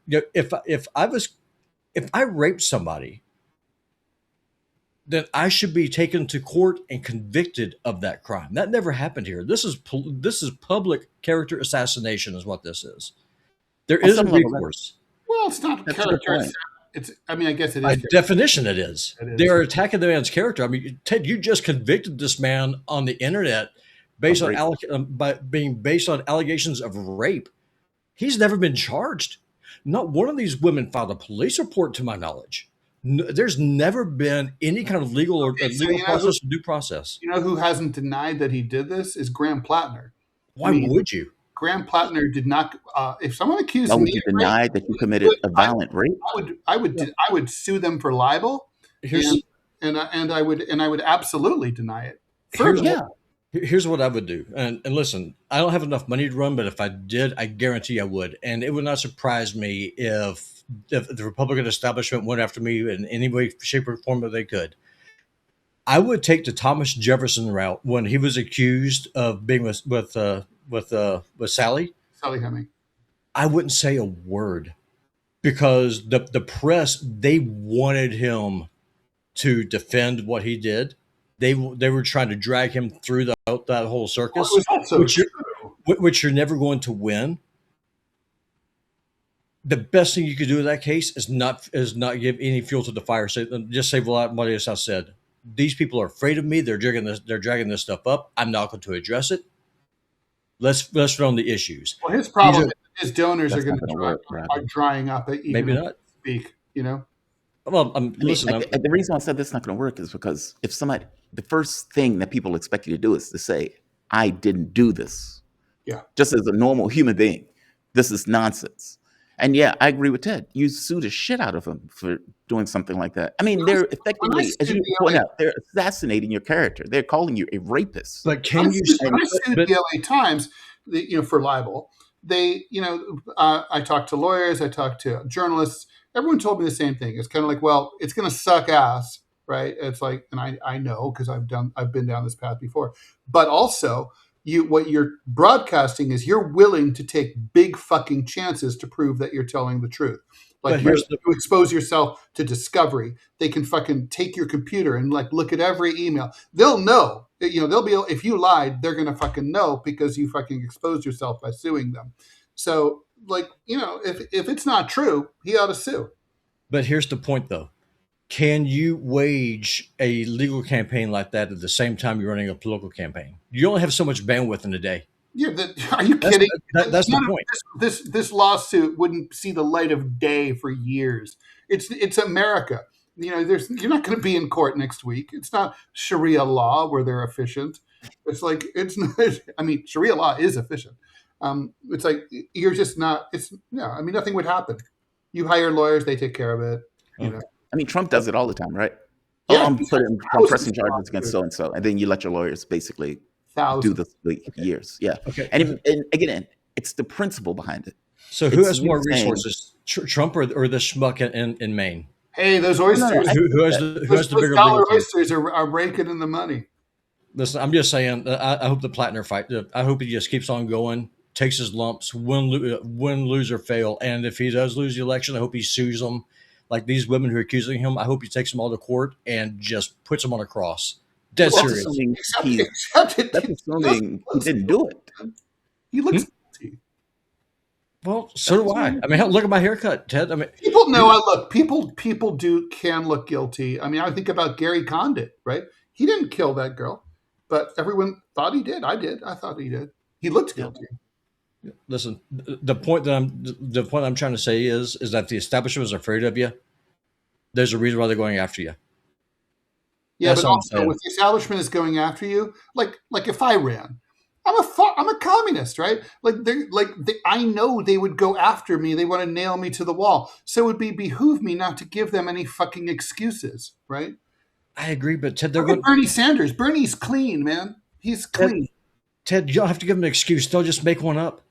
If I raped somebody, then I should be taken to court and convicted of that crime. That never happened here. This is public character assassination, is what this is. There is a recourse. Well, it's not character. It's. I mean, I guess it is. By definition, it is. It is. They are attacking the man's character. I mean, Ted, you just convicted this man on the internet based on allegations of rape. He's never been charged. Not one of these women filed a police report, to my knowledge. No, there's never been any kind of legal process or due process. You know who hasn't denied that he did this is Graham Platner. Why would you? Graham Platner did not. If someone accused Would me you deny that you committed a violent rape? I would sue them for libel, and I would absolutely deny it. Here's what I would do. And listen, I don't have enough money to run, but if I did, I guarantee I would. And it would not surprise me if the Republican establishment went after me in any way, shape, or form that they could. I would take the Thomas Jefferson route when he was accused of being with Sally Heming. I wouldn't say a word because the press, they wanted him to defend what he did. They were trying to drag him through that whole circus, which you're never going to win. The best thing you could do in that case is not give any fuel to the fire. Just say what I just said. These people are afraid of me. They're dragging this stuff up. I'm not going to address it. Let's run on the issues. Well, his problem is his donors are going to are drying up. Maybe not speak. You know. Well, the reason I said this is not going to work is because if somebody, the first thing that people expect you to do is to say, "I didn't do this." Yeah. Just as a normal human being, this is nonsense. And yeah, I agree with Ted. You sue the shit out of them for doing something like that. I mean, they're effectively, as you point out, they're assassinating your character. They're calling you a rapist. But can you? I sued the LA Times, for libel. They, I talked to lawyers, I talked to journalists. Everyone told me the same thing. It's kind of like, well, it's going to suck ass, right? It's like, and I know because I've been down this path before. But also, what you're broadcasting is you're willing to take big fucking chances to prove that you're telling the truth. Like you expose yourself to discovery. They can fucking take your computer and look at every email. They'll know. They'll be if you lied, they're gonna fucking know because you fucking exposed yourself by suing them. So if it's not true, he ought to sue. But here's the point, though. Can you wage a legal campaign like that at the same time you're running a political campaign? You only have so much bandwidth in a day. Yeah, are you kidding? That's the point. This lawsuit wouldn't see the light of day for years. It's America. You're not going to be in court next week. It's not Sharia law where they're efficient. It's like Sharia law is efficient. It's like you're just not. Nothing would happen. You hire lawyers, they take care of it. I mean, Trump does it all the time, right? Yeah, I'm pressing charges against so and so, and then you let your lawyers basically do this for years. Yeah. Okay. And again, it's the principle behind it. So who has more resources, Trump or the schmuck in Maine? Hey, those oysters. Who has the bigger dollar oysters are raking in the money. Listen, I'm just saying. I hope the Platner fight. I hope he just keeps on going, takes his lumps, win, lose, or fail. And if he does lose the election, I hope he sues them. Like these women who are accusing him, I hope he takes them all to court and just puts them on a cross. Dead serious. That's assuming he didn't do it. He looks guilty. Well, so do I. I mean, hell, look at my haircut, Ted. I mean, people know. Look, people can look guilty. I mean, I think about Gary Condit, right? He didn't kill that girl, but everyone thought he did. I did. I thought he did. He looked guilty. listen, the point I'm trying to say is that the establishment is afraid of you. There's a reason why they're going after you. Yeah, but also, if the establishment is going after you, like if I ran, I'm a communist, right? I know they would go after me. They want to nail me to the wall. So it would behoove me not to give them any fucking excuses, right? I agree, but Ted, Look at Bernie Sanders. Bernie's clean, man. He's clean. Ted, you don't have to give them an excuse. They'll just make one up.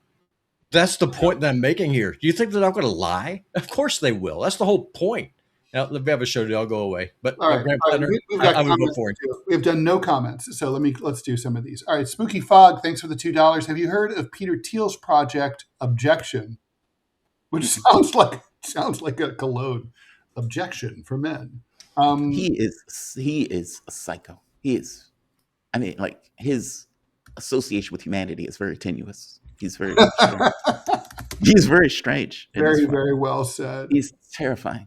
That's the point that I'm making here. Do you think they're not going to lie? Of course they will. That's the whole point. Now, if we have a show today, I'll go away. But all right, Platner, we've got comments too. We've done no comments, so let's do some of these. All right, Spooky Fog, thanks for the $2. Have you heard of Peter Thiel's project Objection, which sounds like a cologne? Objection for men. He is a psycho. He is. I mean, like, his association with humanity is very tenuous. He's very strange. He's very strange. Very, very well said. He's terrifying.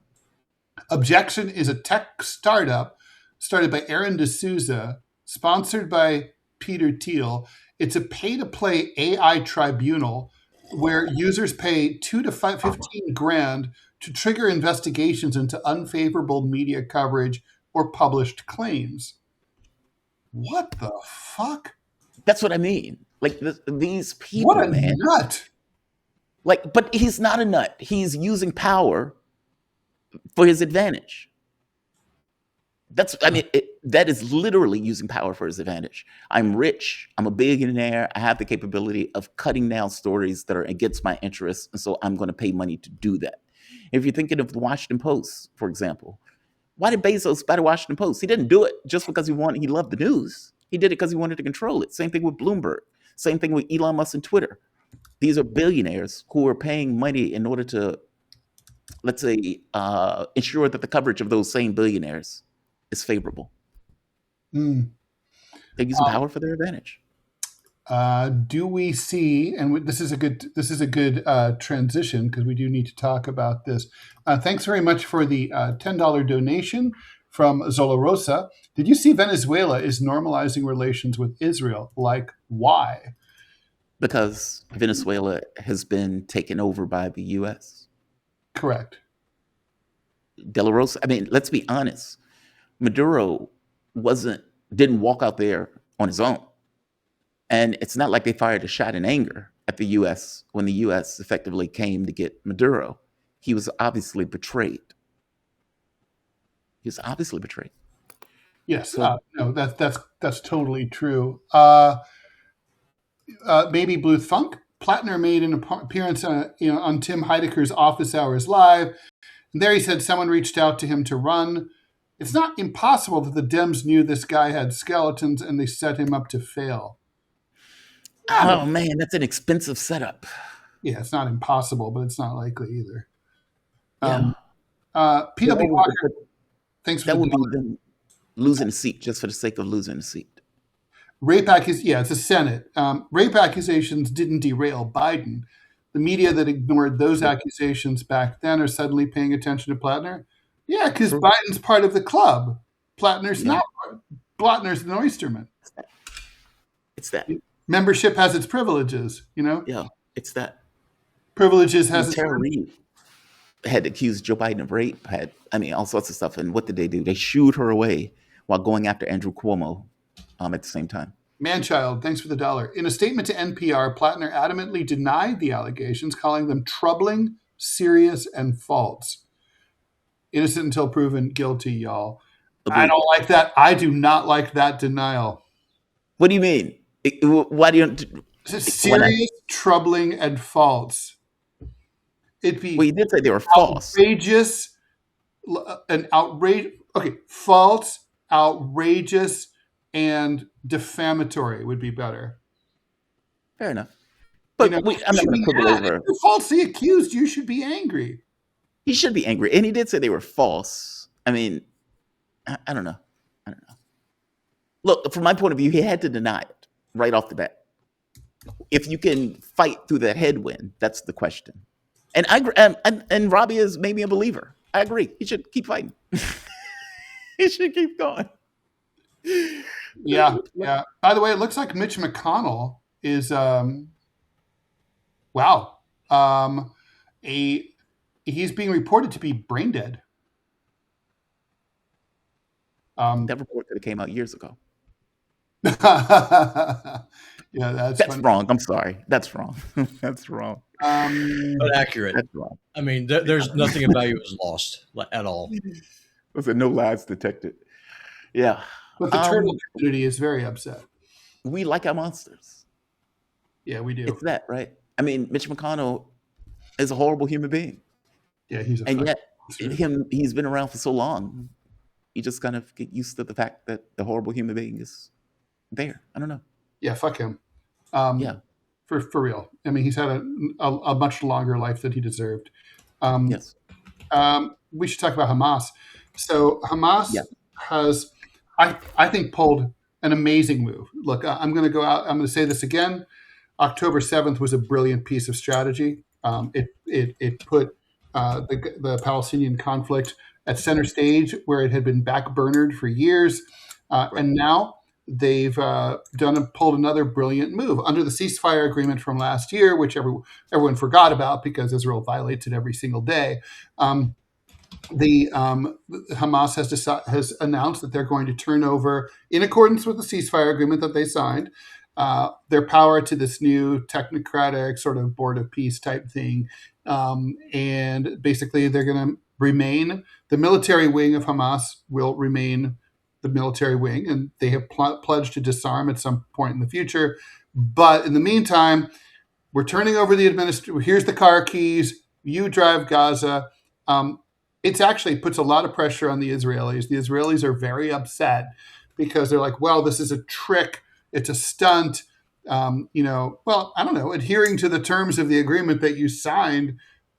Objection is a tech startup started by Aaron D'Souza, sponsored by Peter Thiel. It's a pay-to-play AI tribunal where users pay $2 to $15 grand to trigger investigations into unfavorable media coverage or published claims. What the fuck? That's what I mean. Like, these people, what a man. Nut. Like, but he's not a nut. He's using power for his advantage. That is literally using power for his advantage. I'm rich. I'm a billionaire. I have the capability of cutting down stories that are against my interests, and so I'm going to pay money to do that. If you're thinking of the Washington Post, for example, why did Bezos buy the Washington Post? He didn't do it just because he loved the news. He did it because he wanted to control it. Same thing with Bloomberg. Same thing with Elon Musk and Twitter. These are billionaires who are paying money in order to, let's say, ensure that the coverage of those same billionaires is favorable. They're using power for their advantage. Do we see? And this is a good transition because we do need to talk about this. Thanks very much for the $10 donation from Zola Rosa. Did you see Venezuela is normalizing relations with Israel? Like, why? Because Venezuela has been taken over by the U.S. Correct. De La Rosa, I mean, let's be honest. Maduro didn't walk out there on his own. And it's not like they fired a shot in anger at the U.S. when the U.S. effectively came to get Maduro. He was obviously betrayed. Yes, no, that's totally true. Baby Blue Funk. Platner made an appearance on Tim Heidecker's Office Hours Live. And there he said someone reached out to him to run. It's not impossible that the Dems knew this guy had skeletons and they set him up to fail. Oh, man, that's an expensive setup. Yeah, it's not impossible, but it's not likely either. Yeah. PW Walker, thanks for that. That would be them losing a seat just for the sake of losing a seat. It's the Senate. Rape accusations didn't derail Biden. The media that ignored those accusations back then are suddenly paying attention to Platner. Yeah, because Biden's part of the club. Platner's not. Platner's an oysterman. It's that. Membership has its privileges, Yeah, it's that. Privileges has its Tara Reid had accused Joe Biden of rape, all sorts of stuff. And what did they do? They shooed her away while going after Andrew Cuomo at the same time. Manchild, thanks for the $1. In a statement to NPR, Platner adamantly denied the allegations, calling them troubling, serious, and false. Innocent until proven guilty, y'all. Agreed. I don't like that. I do not like that denial. What do you mean? Why do you? Serious, troubling, and false. It'd be. Well, you did say they were false. Outrageous, false, outrageous, and defamatory would be better. Fair enough. But I'm not going to quibble over. If you're falsely accused, you should be angry. He should be angry, and he did say they were false. I mean, I don't know. Look, from my point of view, he had to deny it right off the bat. if you can fight through that headwind, that's the question. And and Robbie is maybe a believer. I agree. He should keep fighting. He should keep going. Yeah. By the way, it looks like Mitch McConnell is he's being reported to be brain dead. That report could have came out years ago. Yeah, that's funny. Wrong. I'm sorry. That's wrong. That's wrong. But accurate. That's wrong. I mean, there's nothing of value is lost at all. Was there no lies detected? Yeah. But the turtle community is very upset. We like our monsters. Yeah, we do. It's that, right? I mean, Mitch McConnell is a horrible human being. Yeah, he's a and yet he's been around for so long. You just kind of get used to the fact that the horrible human being is there. I don't know. Yeah, fuck him. Yeah. For real. I mean, he's had a much longer life than he deserved. Yes. We should talk about Hamas. So Hamas has, I think, pulled an amazing move. Look, I'm going to go out. I'm going to say this again. October 7th was a brilliant piece of strategy. It put the Palestinian conflict at center stage where it had been backburnered for years. And now they've pulled another brilliant move under the ceasefire agreement from last year, which everyone forgot about because Israel violates it every single day. Hamas has announced that they're going to turn over, in accordance with the ceasefire agreement that they signed, their power to this new technocratic sort of board of peace type thing. And basically they're going to remain, the military wing of Hamas will remain the military wing, and they have pledged to disarm at some point in the future. But in the meantime, we're turning over the here's the car keys, you drive Gaza. It actually puts a lot of pressure on the Israelis. The Israelis are very upset because they're like, well, this is a trick. It's a stunt. Well, I don't know. Adhering to the terms of the agreement that you signed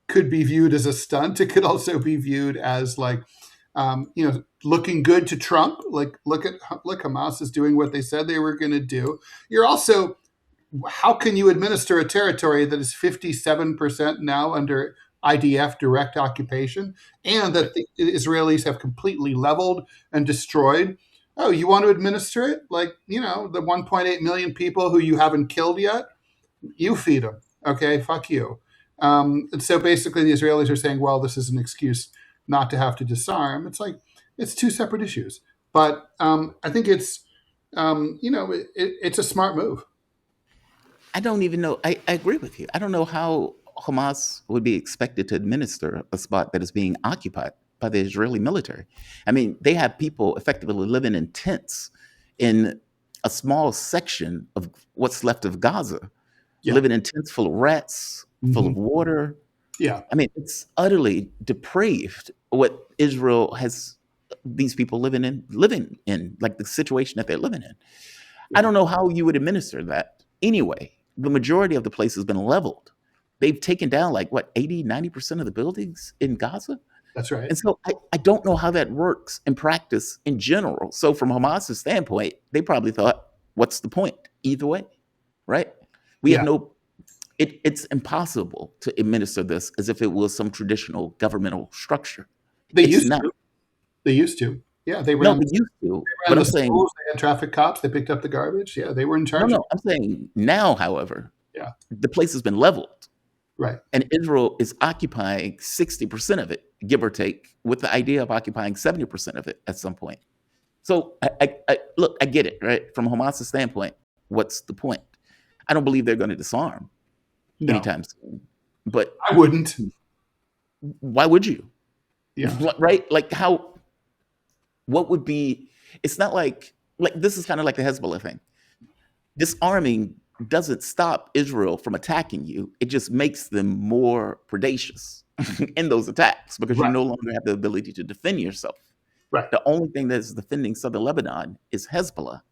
could be viewed as a stunt. It could also be viewed as like, looking good to Trump. Like, look, Hamas is doing what they said they were going to do. You're also, how can you administer a territory that is 57% now under IDF direct occupation, and that the Israelis have completely leveled and destroyed? Oh, you want to administer it? Like, the 1.8 million people who you haven't killed yet, you feed them. Okay, fuck you. And so basically the Israelis are saying, well, this is an excuse not to have to disarm. It's like, it's two separate issues. But I think it's, it's a smart move. I don't even know. I agree with you. I don't know how Hamas would be expected to administer a spot that is being occupied by the Israeli military. I mean, they have people effectively living in tents in a small section of what's left of Gaza, living in tents full of rats, full of water. Yeah. I mean, it's utterly depraved what Israel has these people living in, like the situation that they're living in. Yeah. I don't know how you would administer that. Anyway, the majority of the place has been leveled. They've taken down 80, 90% of the buildings in Gaza. That's right. And so I don't know how that works in practice in general. So from Hamas's standpoint, they probably thought, what's the point? Either way, right? We have no, it's impossible to administer this as if it was some traditional governmental structure. They used to. Yeah, they ran. No, they used to. But I'm saying, they had traffic cops. They picked up the garbage. Yeah, they were in charge. No, I'm saying now, however, the place has been leveled. Right. And Israel is occupying 60% of it, give or take, with the idea of occupying 70% of it at some point. So I get it, right? From Hamas's standpoint, what's the point? I don't believe they're going to disarm anytime soon. But I wouldn't. Why would you? Yeah. Right? What would be, it's not like this is kind of like the Hezbollah thing. Disarming doesn't stop Israel from attacking you. It just makes them more predacious in those attacks because you no longer have the ability to defend yourself. Right. The only thing that is defending southern Lebanon is Hezbollah.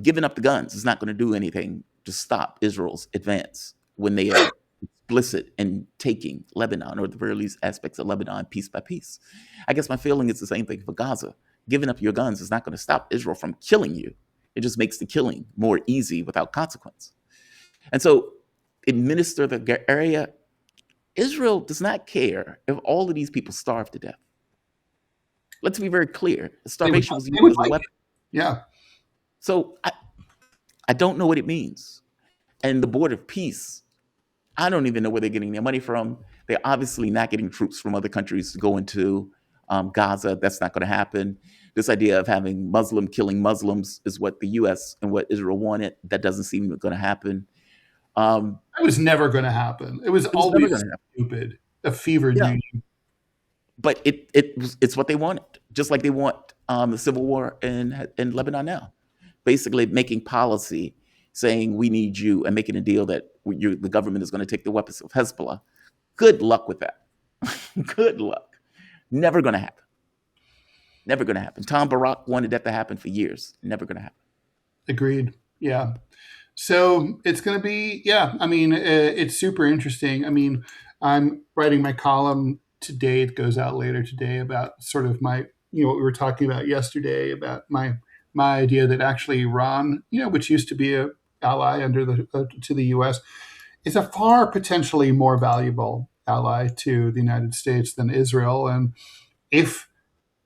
Giving up the guns is not going to do anything to stop Israel's advance when they are explicit in taking Lebanon, or at the very least aspects of Lebanon piece by piece. I guess my feeling is the same thing for Gaza. Giving up your guns is not going to stop Israel from killing you. It just makes the killing more easy without consequence. And so administer the area. Israel does not care if all of these people starve to death. Let's be very clear. Starvation was used as a weapon. Yeah. So I don't know what it means. And the Board of Peace, I don't even know where they're getting their money from. They're obviously not getting troops from other countries to go into Gaza. That's not going to happen. This idea of having Muslim killing Muslims is what the U.S. and what Israel wanted. That doesn't seem going to happen. That was never going to happen. It was always stupid, a fever dream. But it's what they wanted, just like they want the civil war in Lebanon now. Basically making policy, saying we need you, and making a deal that the government is going to take the weapons of Hezbollah. Good luck with that. Good luck. Never going to happen. Never going to happen. Tom Barak wanted that to happen for years. Never going to happen. Agreed. Yeah. So it's going to be, I mean, it's super interesting. I mean, I'm writing my column today. It goes out later today about sort of my, what we were talking about yesterday about my idea that actually Iran, which used to be a ally under to the U.S., is a far potentially more valuable ally to the United States than Israel. And if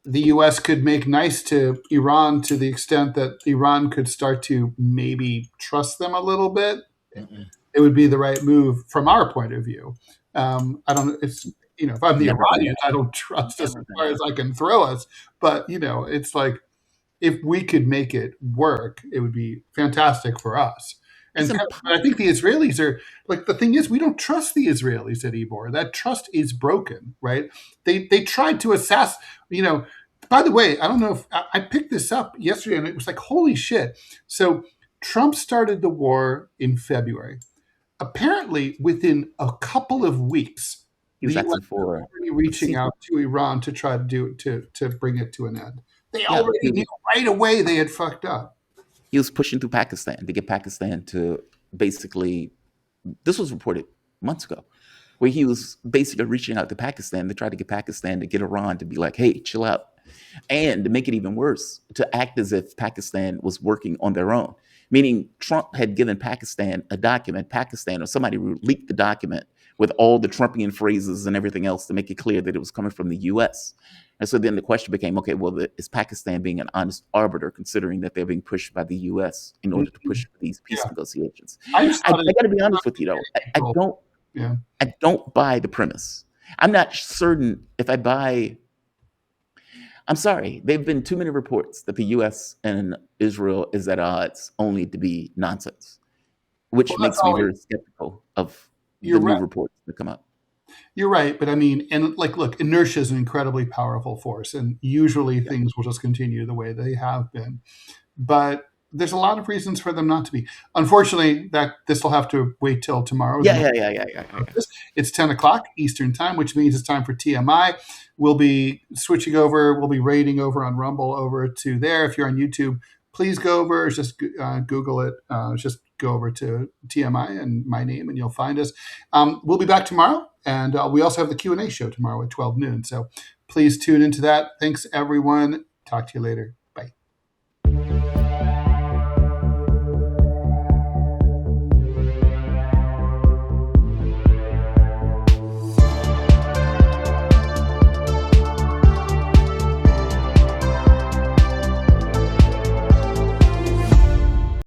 the U.S. could make nice to Iran to the extent that Iran could start to maybe trust them a little bit, it would be the right move from our point of view. I don't. It's if I'm the Iranians, I don't trust us as far as I can throw us. But it's like if we could make it work, it would be fantastic for us. And I think the Israelis are like, the thing is, we don't trust the Israelis anymore. That trust is broken, right? They tried to by the way, I don't know if I picked this up yesterday and it was like, holy shit. So Trump started the war in February. Apparently within a couple of weeks, the US was already reaching out to Iran to try to bring it to an end. They already knew right away they had fucked up. He was pushing through Pakistan to get Pakistan to basically, this was reported months ago, where he was basically reaching out to Pakistan to try to get Pakistan to get Iran to be like, hey, chill out. And to make it even worse, to act as if Pakistan was working on their own, meaning Trump had given Pakistan a document, Pakistan or somebody leaked the document with all the Trumpian phrases and everything else to make it clear that it was coming from the U.S. And so then the question became, okay, well, is Pakistan being an honest arbiter, considering that they're being pushed by the U.S. in order to push for these peace negotiations? I got to be honest with you, though. I don't buy the premise. I'm not certain if I buy. I'm sorry. There have been too many reports that the U.S. and Israel is at odds only to be nonsense, which makes me very skeptical of the new reports that come up. You're right, but I mean, and look, inertia is an incredibly powerful force, and usually things will just continue the way they have been. But there's a lot of reasons for them not to be. Unfortunately, that this will have to wait till tomorrow. Yeah. It's 10 o'clock Eastern time, which means it's time for TMI. We'll be switching over. We'll be raiding over on Rumble over to there. If you're on YouTube, please go over. Just Google it. Just go over to TMI and my name, and you'll find us. We'll be back tomorrow. And we also have the Q&A show tomorrow at 12 noon. So please tune into that. Thanks, everyone. Talk to you later.